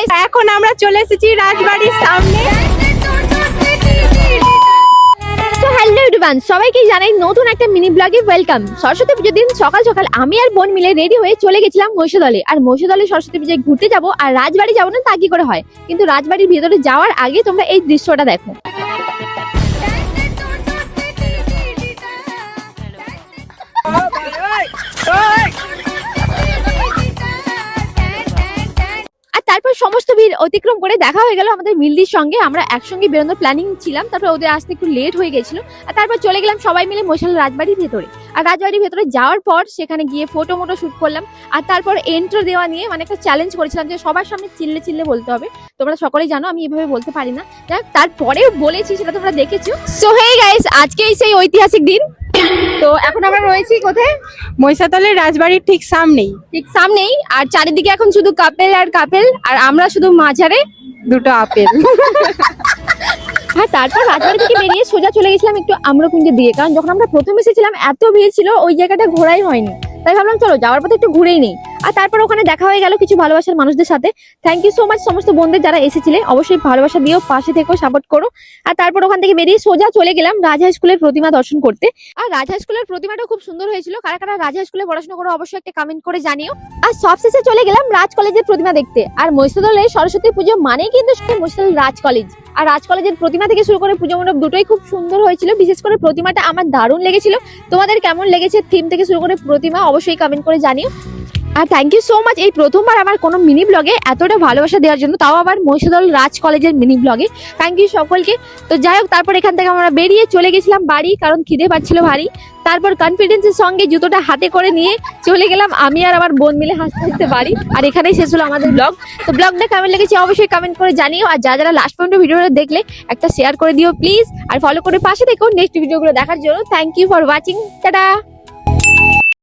Guys, এখন আমরা চলে এসেছি রাজবাড়ির সামনে। তো হ্যালো এভরিওয়ান, সবাইকে জানাই নতুন একটা মিনি ব্লগে ওয়েলকাম। সরস্বতী পুজোর দিন সকাল সকাল আমি আর বোন মিলে রেডি হয়ে চলে গেছিলাম মহিষাদলে। আর মহিষাদলে সরস্বতী পুজোয় ঘুরতে যাব, আর রাজবাড়ি যাবো না তা কি করে হয়। কিন্তু রাজবাড়ির ভিতরে যাওয়ার আগে তোমরা এই দৃশ্যটা দেখো। আর তারপর সমস্ত ভিড় অতিক্রম করে দেখা হয়ে গেল আমাদের মিলদির সঙ্গে। আমরা একসঙ্গে বেরোনোর প্ল্যানিং ছিলাম, তারপর ওদের আসতে একটু লেট হয়ে গেছিল। আর তারপর চলে গেলাম সবাই মিলে মহিষাদল রাজবাড়ির ভেতরে। আর রাজবাড়ির ভেতরে যাওয়ার পর সেখানে গিয়ে ফটো মোটো শুট করলাম। আর তারপর এন্ট্রো দেওয়া নিয়ে মানে একটা চ্যালেঞ্জ করেছিলাম যে সবার সামনে চিল্লে চিল্লে বলতে হবে। তোমরা সকলেই জানো আমি এভাবে বলতে পারি না, তারপরেও বলেছি, সেটা তোমরা দেখেছো। সো হেই গাইস, আজকেই সেই ঐতিহাসিক দিন। তো এখন আমরা রয়েছি কোথায়? মহিষাদলের রাজবাড়ির ঠিক সামনেই। ঠিক সামনেই। আর চারিদিকে এখন শুধু কাপেল আর কাপেল, আর আমরা শুধু মাঝারে দুটো আপেল। হ্যাঁ, তারপর রাজবাড়ি থেকে বেরিয়ে সোজা চলে গেছিলাম একটু আম্রকুঞ্জের দিকে। কারণ যখন আমরা প্রথম এসেছিলাম এত ভিড় ছিল, ওই জায়গাটা ঘোরাই হয়নি। তাই ভাবলাম চলো যাওয়ার পথে একটু ঘুরেই নেই। আর তারপর ওখানে দেখা হয়ে গেল কিছু ভালোবাসার মানুষদের সাথে। থ্যাংক ইউ সো মাচ সমস্ত বন্ধুদের যারা এসেছিলে। অবশ্যই ভালোবাসা দিও, পাশে থেকো, সাপোর্ট করো। আর তারপর ওখান থেকে বেরিয়ে সোজা চলে গেলাম রাজহাই স্কুলের প্রতিমা দর্শন করতে। আর রাজহাই স্কুলের প্রতিমাটা খুব সুন্দর হয়েছিল। কারা কারা রাজহাই স্কুলে পড়াশোনা করো অবশ্যই একটা কমেন্ট করে জানিও। আর সবশেষে চলে গেলাম রাজ কলেজের প্রতিমা দেখতে। আর মহিষাদলে সরস্বতী পুজো মানেই কিন্তু মহিষাদল রাজ কলেজ। আর রাজ কলেজের প্রতিমা থেকে শুরু করে পুজো মণ্ডপ দুটোই খুব সুন্দর হয়েছিল। বিশেষ করে প্রতিমাটা আমার দারুণ লেগেছিল। তোমাদের কেমন লেগেছে থিম থেকে শুরু করে প্রতিমা অবশ্যই কমেন্ট করে জানিও। আর থ্যাংক ইউ সো মাচ এই প্রথমবার আমার কোনো মিনি ব্লগে এতটা ভালোবাসা দেওয়ার জন্য, তাও আবার মহিষাদল রাজ কলেজের মিনি ব্লগে। থ্যাংক ইউ সকলকে। তো যাই হোক, তারপর এখান থেকে আমরা বেরিয়ে চলে গেছিলাম বাড়ি, কারণ খিদে পাচ্ছিল ভারী। তারপর কনফিডেন্সের সঙ্গে জুতোটা হাতে করে নিয়ে চলে গেলাম আমি আর আমার বোন মিলে হাসতে হাসতে বাড়ি। আর এখানেই শেষ হলো আমাদের ব্লগ। তো ব্লগটা কেমন লেগেছে অবশ্যই কমেন্ট করে জানিও। আর যারা লাস্ট পর্যন্ত ভিডিওটা দেখলে একটা শেয়ার করে দিও প্লিজ। আর ফলো করে পাশে থেকো নেক্সট ভিডিওগুলো দেখার জন্য। Thank you for watching. Tata.